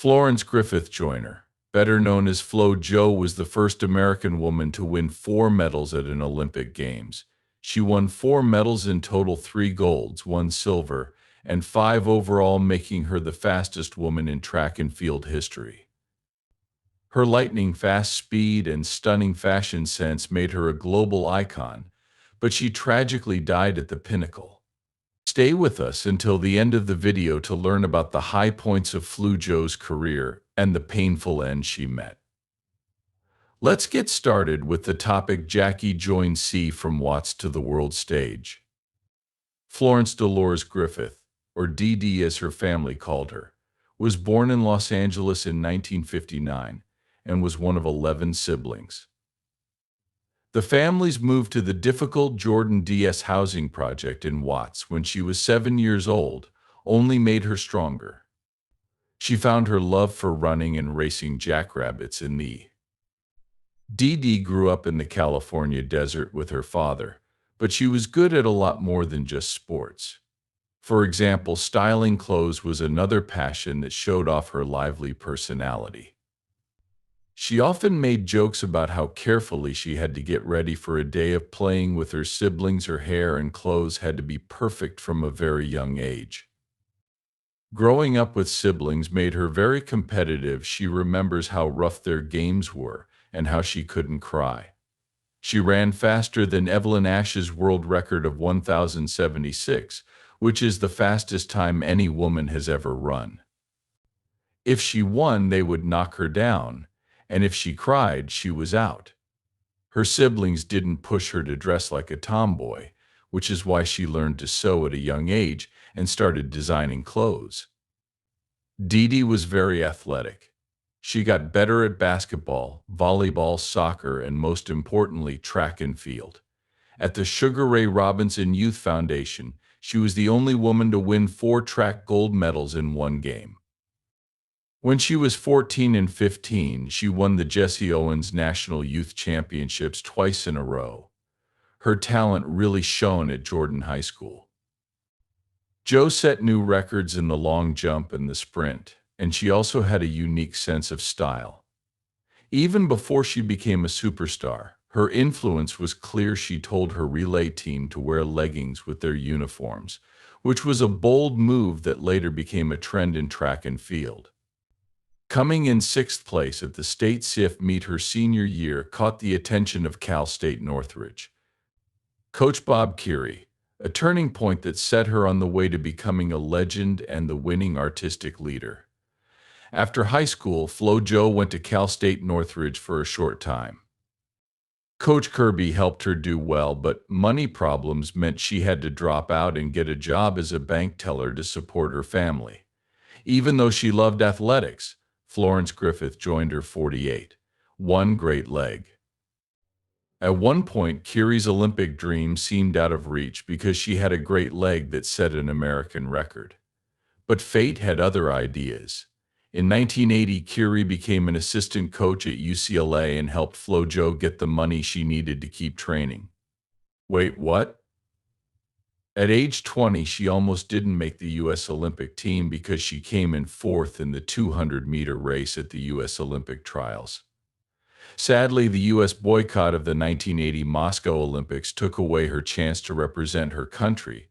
Florence Griffith Joyner, better known as Flo Joe, was the first American woman to win 4 medals at an Olympic Games. She won 4 medals in total: 3 golds, 1 silver, and 5 overall, making her the fastest woman in track and field history. Her lightning-fast speed and stunning fashion sense made her a global icon, but she tragically died at the Pinnacle. Stay with us until the end of the video to learn about the high points of Flo Joe's career and the painful end she met. Let's get started with the topic. Jackie joined C from Watts to the world stage. Florence Dolores Griffith, or Dee Dee as her family called her, was born in Los Angeles in 1959 and was one of 11 siblings. The families moved to the difficult Jordan DS housing project in Watts when she was 7 years old, only made her stronger. She found her love for running and racing jackrabbits in the Dee Dee grew up in the California desert with her father, but she was good at a lot more than just sports. For example, styling clothes was another passion that showed off her lively personality. She often made jokes about how carefully she had to get ready for a day of playing with her siblings. Her hair and clothes had to be perfect from a very young age. Growing up with siblings made her very competitive. She remembers how rough their games were and how she couldn't cry. She ran faster than Evelyn Ash's world record of 1,076, which is the fastest time any woman has ever run. If she won, they would knock her down, and if she cried, she was out. Her siblings didn't push her to dress like a tomboy, which is why she learned to sew at a young age and started designing clothes. Dee Dee was very athletic. She got better at basketball, volleyball, soccer, and most importantly, track and field. At the Sugar Ray Robinson Youth Foundation, she was the only woman to win 4 track gold medals in one game. When she was 14 and 15, she won the Jesse Owens National Youth Championships twice in a row. Her talent really shone at Jordan High School. Joe set new records in the long jump and the sprint, and she also had a unique sense of style. Even before she became a superstar, her influence was clear. She told her relay team to wear leggings with their uniforms, which was a bold move that later became a trend in track and field. Coming in 6th place at the state SIF meet her senior year caught the attention of Cal State Northridge coach Bob Keary, a turning point that set her on the way to becoming a legend and the winning artistic leader. After high school, Flo Joe went to Cal State Northridge for a short time. Coach Kirby helped her do well, but money problems meant she had to drop out and get a job as a bank teller to support her family. Even though she loved athletics, Florence Griffith joined her 48, one great leg. At one point, Keary's Olympic dream seemed out of reach because she had a great leg that set an American record. But fate had other ideas. In 1980, Keary became an assistant coach at UCLA and helped Flo Joe get the money she needed to keep training. Wait, what? At age 20, she almost didn't make the U.S. Olympic team because she came in 4th in the 200-meter race at the U.S. Olympic trials. Sadly, the U.S. boycott of the 1980 Moscow Olympics took away her chance to represent her country,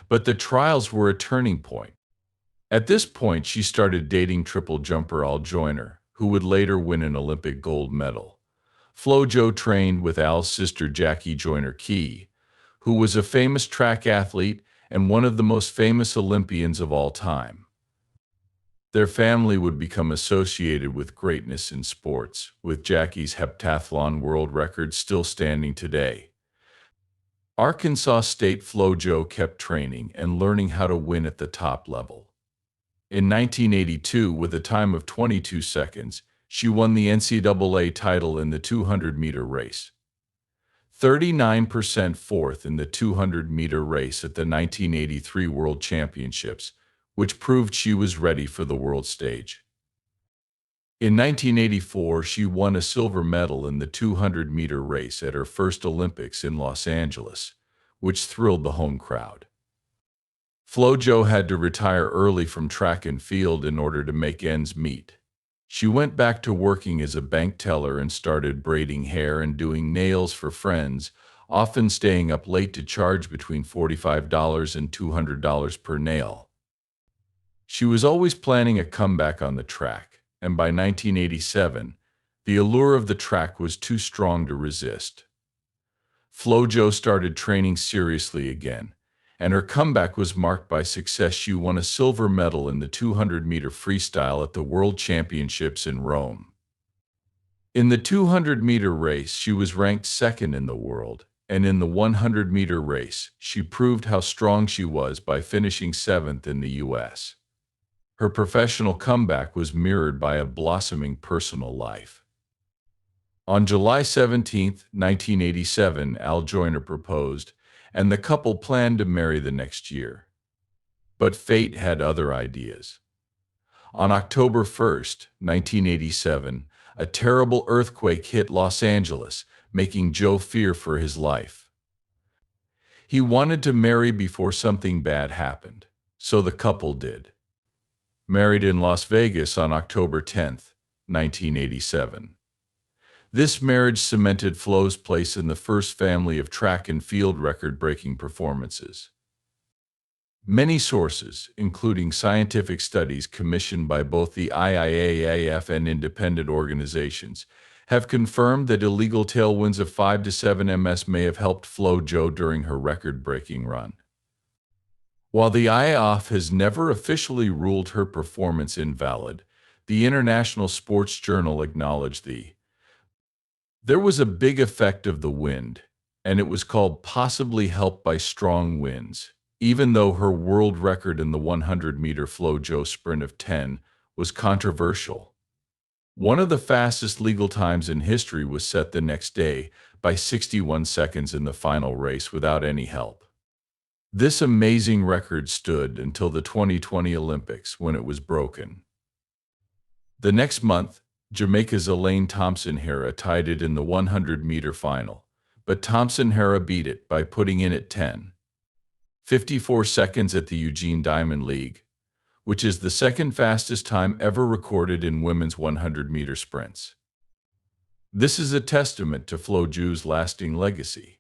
but the trials were a turning point. At this point, she started dating triple jumper Al Joyner, who would later win an Olympic gold medal. Flo Joe trained with Al's sister Jackie Joyner Key, who was a famous track athlete and one of the most famous Olympians of all time. Their family would become associated with greatness in sports, with Jackie's heptathlon world record still standing today. Arkansas State Flo Joe kept training and learning how to win at the top level. In 1982, with a time of 22 seconds, she won the NCAA title in the 200-meter race. 39% 4th in the 200-meter race at the 1983 World Championships, which proved she was ready for the world stage. In 1984, she won a silver medal in the 200-meter race at her first Olympics in Los Angeles, which thrilled the home crowd. Flo Joe had to retire early from track and field in order to make ends meet. She went back to working as a bank teller and started braiding hair and doing nails for friends, often staying up late to charge between $45 and $200 per nail. She was always planning a comeback on the track, and by 1987, the allure of the track was too strong to resist. Flo Joe started training seriously again, and her comeback was marked by success. She won a silver medal in the 200-meter freestyle at the World Championships in Rome. In the 200-meter race, she was ranked second in the world, and in the 100-meter race, she proved how strong she was by finishing seventh in the U.S. Her professional comeback was mirrored by a blossoming personal life. On July 17, 1987, Al Joyner proposed, and the couple planned to marry the next year. But fate had other ideas. On October 1, 1987, a terrible earthquake hit Los Angeles, making Joe fear for his life. He wanted to marry before something bad happened, so the couple did. Married in Las Vegas on October 10, 1987. This marriage cemented Flo's place in the first family of track and field record-breaking performances. Many sources, including scientific studies commissioned by both the IIAAF and independent organizations, have confirmed that illegal tailwinds of 5 to 7 ms may have helped Flo Joe during her record-breaking run. While the IAAF has never officially ruled her performance invalid, the International Sports Journal acknowledged there was a big effect of the wind, and it was called possibly helped by strong winds, even though her world record in the 100-meter Flo Joe sprint of 10 was controversial. One of the fastest legal times in history was set the next day by 61 seconds in the final race without any help. This amazing record stood until the 2020 Olympics, when it was broken. The next month, Jamaica's Elaine Thompson-Herah tied it in the 100-meter final, but Thompson-Herah beat it by putting in at 10:54 seconds at the Eugene Diamond League, which is the second fastest time ever recorded in women's 100-meter sprints. This is a testament to Flo Joe's lasting legacy.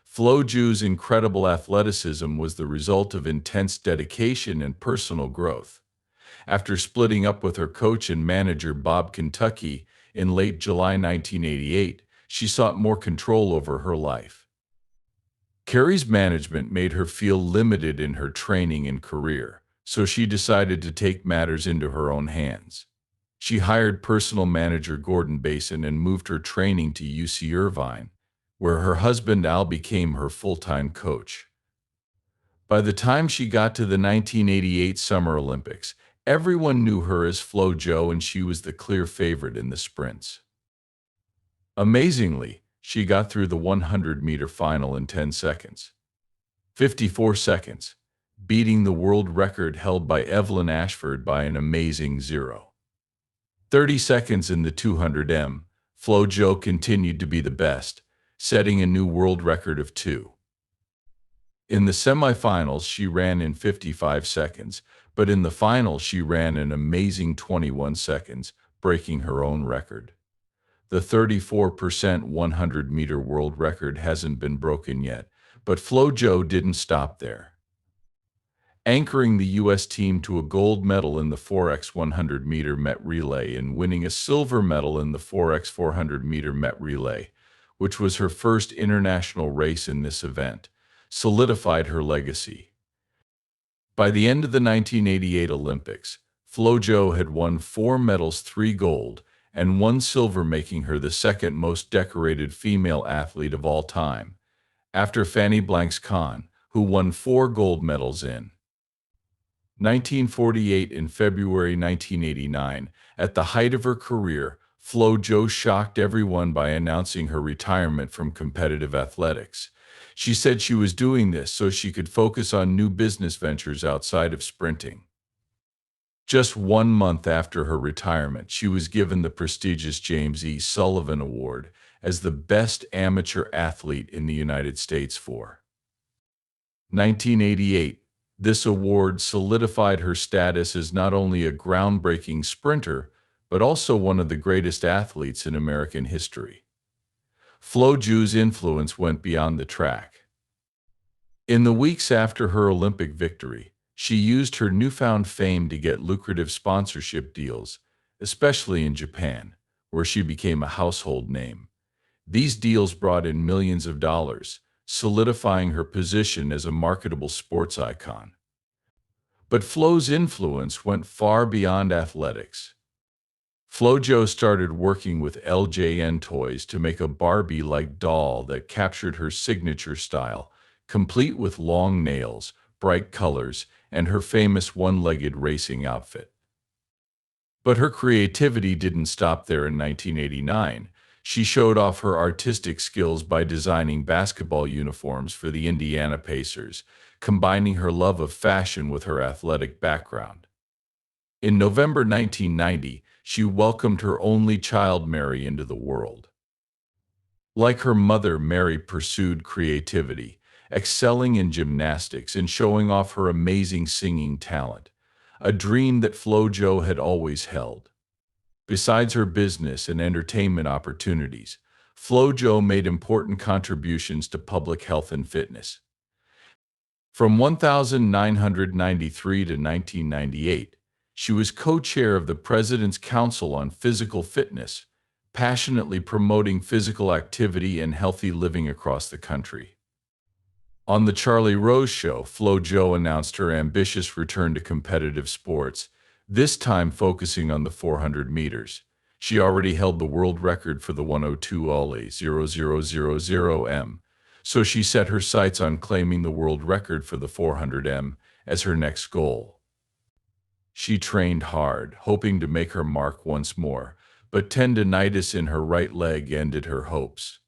Flo Joe's incredible athleticism was the result of intense dedication and personal growth. After splitting up with her coach and manager Bob Kentucky in late July 1988, she sought more control over her life. Carrie's management made her feel limited in her training and career, so she decided to take matters into her own hands. She hired personal manager Gordon Basin and moved her training to UC Irvine, where her husband Al became her full-time coach. By the time she got to the 1988 Summer Olympics, everyone knew her as Flo Joe, and she was the clear favorite in the sprints. Amazingly, she got through the 100-meter final in 10 seconds. 54 seconds, beating the world record held by Evelyn Ashford by an amazing 0:30 seconds in the 200 m. Flo Joe continued to be the best, setting a new world record of 2. In the semifinals, she ran in 55 seconds, but in the final, she ran an amazing 21 seconds, breaking her own record. The 34% 100-meter world record hasn't been broken yet, but Flo Joe didn't stop there. Anchoring the U.S. team to a gold medal in the 4x 100-meter Met Relay and winning a silver medal in the 4x 400-meter Met Relay, which was her first international race in this event, solidified her legacy. By the end of the 1988 Olympics, Flo Joe had won 4 medals, 3 gold, and 1 silver, making her the second most decorated female athlete of all time, after Fanny Blanks-Kahn, who won 4 gold medals in 1948 and February 1989. At the height of her career, Flo Joe shocked everyone by announcing her retirement from competitive athletics. She said she was doing this so she could focus on new business ventures outside of sprinting. Just 1 month after her retirement, she was given the prestigious James E. Sullivan Award as the best amateur athlete in the United States for 1988. This award solidified her status as not only a groundbreaking sprinter, but also one of the greatest athletes in American history. Flo Joe's influence went beyond the track. In the weeks after her Olympic victory, she used her newfound fame to get lucrative sponsorship deals, especially in Japan, where she became a household name. These deals brought in millions of dollars, solidifying her position as a marketable sports icon. But Flo's influence went far beyond athletics. Flo Joe started working with LJN Toys to make a Barbie-like doll that captured her signature style, complete with long nails, bright colors, and her famous one-legged racing outfit. But her creativity didn't stop there in 1989. She showed off her artistic skills by designing basketball uniforms for the Indiana Pacers, combining her love of fashion with her athletic background. In November 1990, she welcomed her only child, Mary, into the world. Like her mother, Mary pursued creativity, excelling in gymnastics and showing off her amazing singing talent, a dream that Flo Joe had always held. Besides her business and entertainment opportunities, Flo Joe made important contributions to public health and fitness. From 1993 to 1998, she was co-chair of the President's Council on Physical Fitness, passionately promoting physical activity and healthy living across the country. On The Charlie Rose Show, Flo Joe announced her ambitious return to competitive sports, this time focusing on the 400 meters. She already held the world record for the 102 Ollie 0000 m, so she set her sights on claiming the world record for the 400 m as her next goal. She trained hard, hoping to make her mark once more, but tendinitis in her right leg ended her hopes,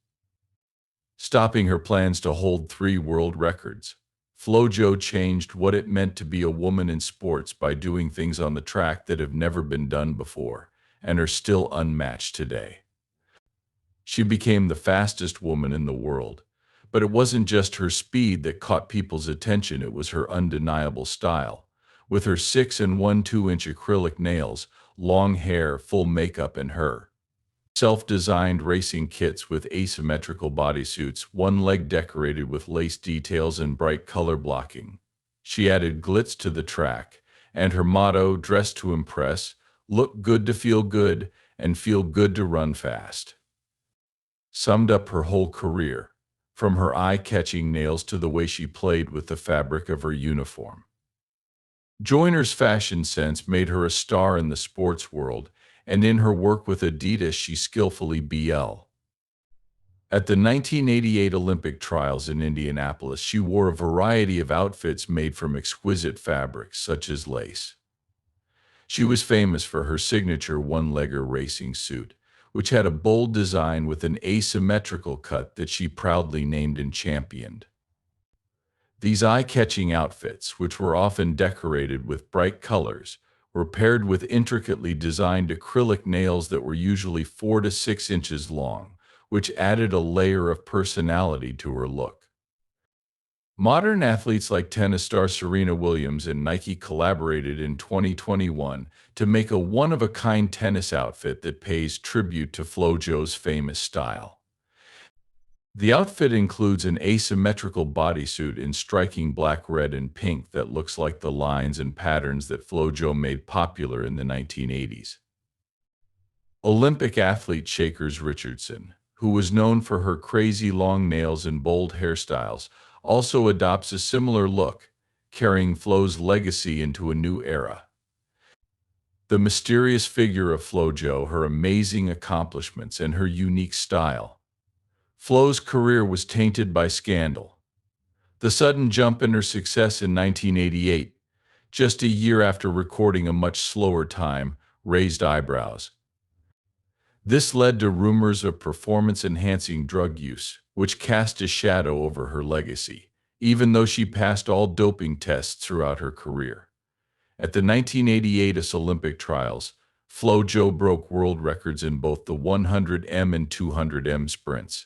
stopping her plans to hold 3 world records. Flo Joe changed what it meant to be a woman in sports by doing things on the track that have never been done before and are still unmatched today. She became the fastest woman in the world, but it wasn't just her speed that caught people's attention, it was her undeniable style. With her 6 and 1/2-inch acrylic nails, long hair, full makeup, and her self-designed racing kits with asymmetrical bodysuits, one leg decorated with lace details and bright color blocking. She added glitz to the track, and her motto, "Dress to impress, look good to feel good, and feel good to run fast," summed up her whole career, from her eye-catching nails to the way she played with the fabric of her uniform. Joyner's fashion sense made her a star in the sports world, and in her work with Adidas she skillfully At the 1988 Olympic trials in Indianapolis, she wore a variety of outfits made from exquisite fabrics such as lace. She was famous for her signature one-legger racing suit, which had a bold design with an asymmetrical cut that she proudly named and championed. These eye-catching outfits, which were often decorated with bright colors, were paired with intricately designed acrylic nails that were usually 4 to 6 inches long, which added a layer of personality to her look. Modern athletes like tennis star Serena Williams and Nike collaborated in 2021 to make a one-of-a-kind tennis outfit that pays tribute to Flo Joe's famous style. The outfit includes an asymmetrical bodysuit in striking black, red, and pink that looks like the lines and patterns that Flo Joe made popular in the 1980s. Olympic athlete Shakers Richardson, who was known for her crazy long nails and bold hairstyles, also adopts a similar look, carrying Flo's legacy into a new era. The mysterious figure of Flo Joe, her amazing accomplishments, and her unique style. Flo's career was tainted by scandal. The sudden jump in her success in 1988, just a year after recording a much slower time, raised eyebrows. This led to rumors of performance-enhancing drug use, which cast a shadow over her legacy, even though she passed all doping tests throughout her career. At the 1988 Olympic trials, Flo Joe broke world records in both the 100 m and 200 m sprints.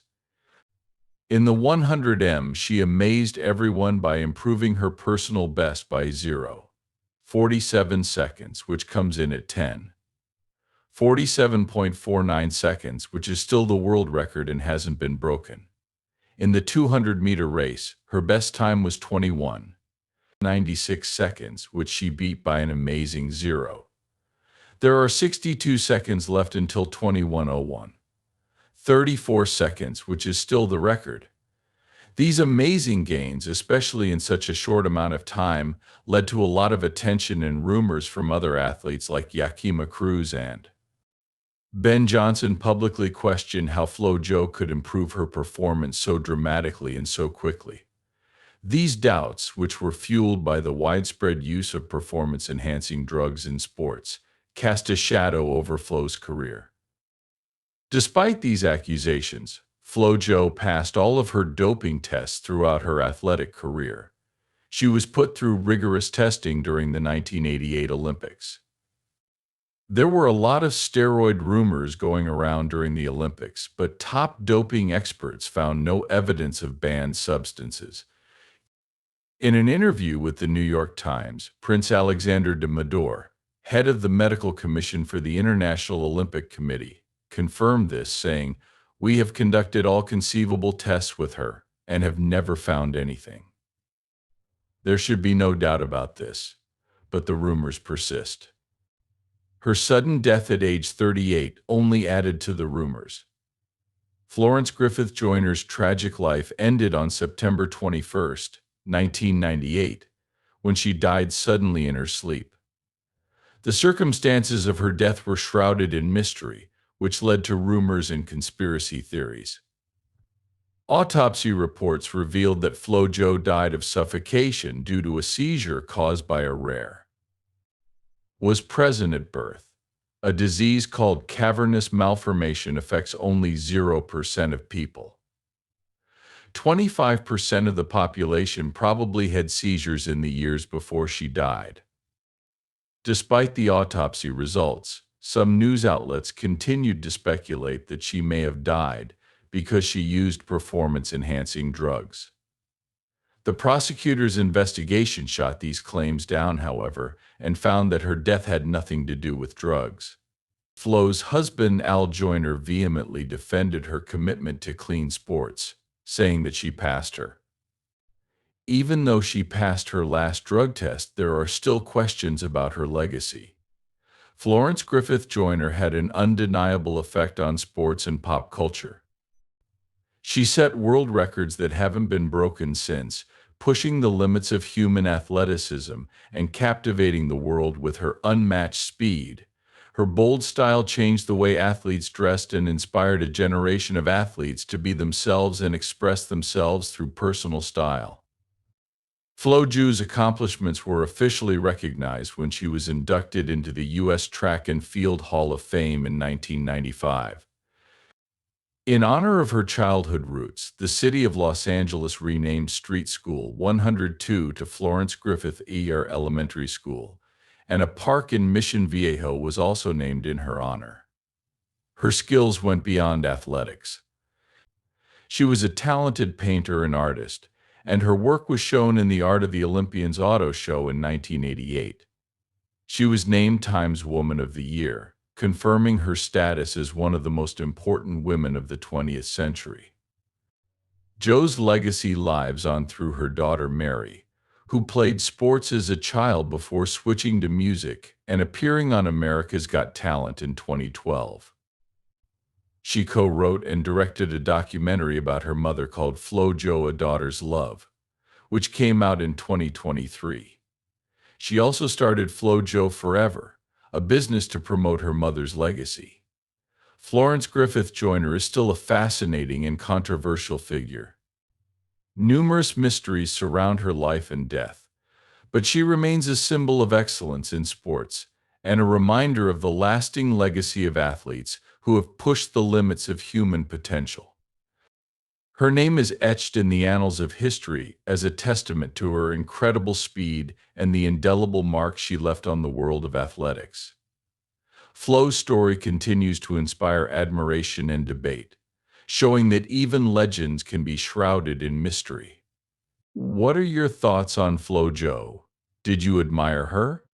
In the 100 m, she amazed everyone by improving her personal best by 0.47 seconds, which comes in at 10.47.49 seconds, which is still the world record and hasn't been broken. In the 200-meter race, her best time was 21.96 seconds, which she beat by an amazing 0. There are 62 seconds left until 21:01. 34 seconds, which is still the record. These amazing gains, especially in such a short amount of time, led to a lot of attention and rumors from other athletes like Yakima Cruz and Ben Johnson publicly questioned how Flo Joe could improve her performance so dramatically and so quickly. These doubts, which were fueled by the widespread use of performance-enhancing drugs in sports, cast a shadow over Flo's career. Despite these accusations, Flo Joe passed all of her doping tests throughout her athletic career. She was put through rigorous testing during the 1988 Olympics. There were a lot of steroid rumors going around during the Olympics, but top doping experts found no evidence of banned substances. In an interview with the New York Times, Prince Alexander de Medor, head of the Medical Commission for the International Olympic Committee, confirmed this, saying, "We have conducted all conceivable tests with her and have never found anything." There should be no doubt about this, but the rumors persist. Her sudden death at age 38 only added to the rumors. Florence Griffith Joyner's tragic life ended on September 21, 1998, when she died suddenly in her sleep. The circumstances of her death were shrouded in mystery, which led to rumors and conspiracy theories. Autopsy reports revealed that Flo Joe died of suffocation due to a seizure caused by a rare was present at birth. A disease called cavernous malformation affects only 0% of people. 25% of the population probably had seizures in the years before she died. Despite the autopsy results, some news outlets continued to speculate that she may have died because she used performance-enhancing drugs. The prosecutor's investigation shot these claims down, however, and found that her death had nothing to do with drugs. Flo's husband, Al Joyner, vehemently defended her commitment to clean sports, saying that she passed her. Even though she passed her last drug test, there are still questions about her legacy. Florence Griffith Joyner had an undeniable effect on sports and pop culture. She set world records that haven't been broken since, pushing the limits of human athleticism and captivating the world with her unmatched speed. Her bold style changed the way athletes dressed and inspired a generation of athletes to be themselves and express themselves through personal style. Flo Joe's accomplishments were officially recognized when she was inducted into the U.S. Track and Field Hall of Fame in 1995. In honor of her childhood roots, the city of Los Angeles renamed Street School 102 to Florence Griffith Elementary School, and a park in Mission Viejo was also named in her honor. Her skills went beyond athletics. She was a talented painter and artist, and her work was shown in the Art of the Olympians Auto Show in 1988. She was named Time's Woman of the Year, confirming her status as one of the most important women of the 20th century. Joe's legacy lives on through her daughter Mary, who played sports as a child before switching to music and appearing on America's Got Talent in 2012. She co-wrote and directed a documentary about her mother called Flo Joe, A Daughter's Love, which came out in 2023. She also started Flo Joe Forever, a business to promote her mother's legacy. Florence Griffith Joyner is still a fascinating and controversial figure. Numerous mysteries surround her life and death, but she remains a symbol of excellence in sports and a reminder of the lasting legacy of athletes who have pushed the limits of human potential. Her name is etched in the annals of history as a testament to her incredible speed and the indelible mark she left on the world of athletics. Flo's story continues to inspire admiration and debate, showing that even legends can be shrouded in mystery. What are your thoughts on Flo Joe? Did you admire her?